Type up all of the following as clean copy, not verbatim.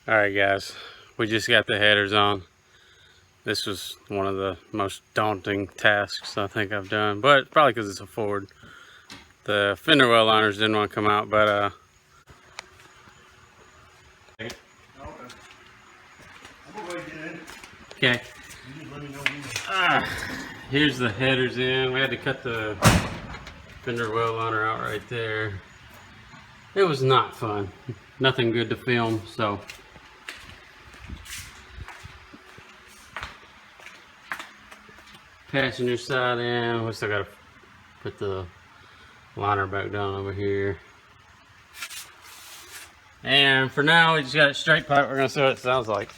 Alright guys, we just got the headers on. This was one of the most daunting tasks I think I've done, but probably because it's a Ford. The fender well liners didn't want to come out, but okay. Here's the headers in. We had to cut the fender well liner out right there. It was not fun. Nothing good to film, so passenger side in. We still gotta put the liner back down over here. And for now, we just got it straight pipe. We're gonna see what it sounds like.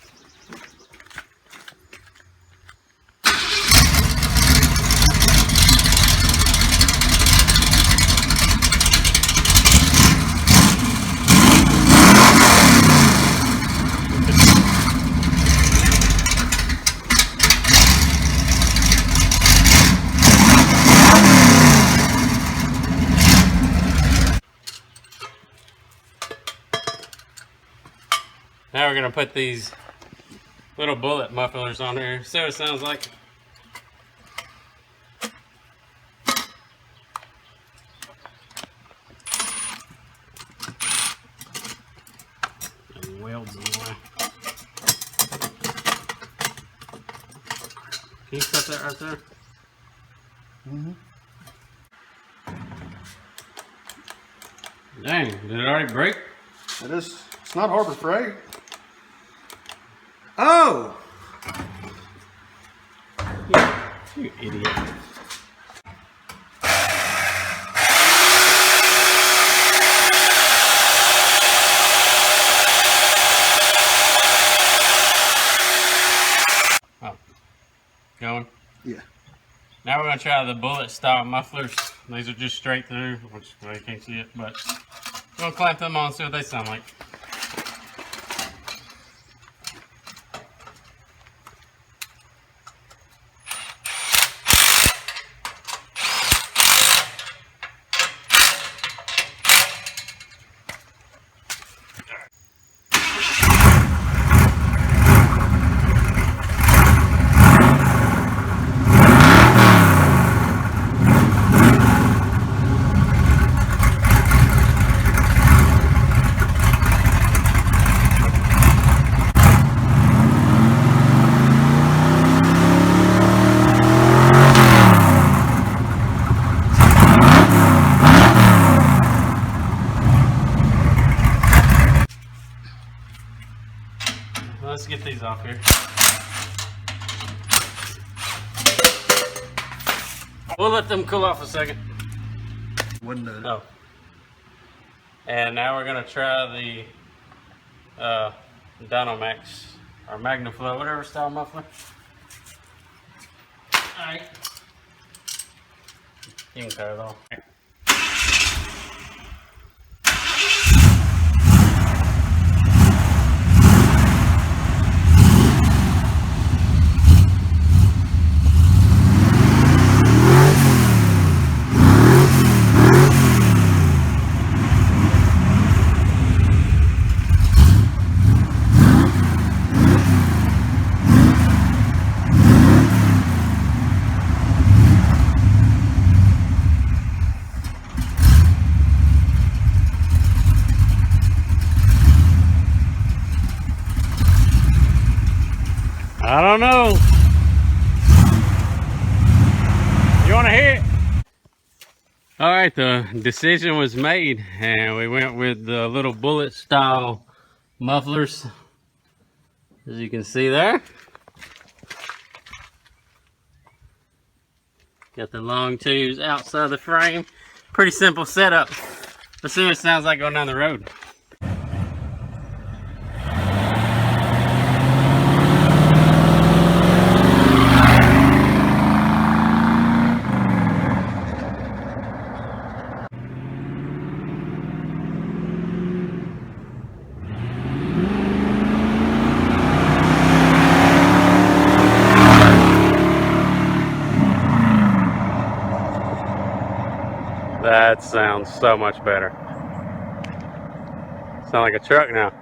Now we're gonna put these little bullet mufflers on here. See what it sounds like. And welds in the way. Can you cut that right there? Dang, did it already break? It is. It's not Harbor Freight. Oh! You idiot. Oh. Going? Yeah. Now we're going to try the bullet style mufflers. These are just straight through, which you can't see it, but we're going to clamp them on and see what they sound like. Let's get these off here. We'll let them cool off a second. Window. Oh. And now we're gonna try the Dynomax or magnaflow, whatever style muffler. Alright. You can cut it off. I don't know. You want to hear it? All right, the decision was made and we went with the little bullet style mufflers. As you can see there. Got the long tubes outside the frame. Pretty simple setup. Let's see what it sounds like going down the road. That sounds so much better. Sound like a truck now.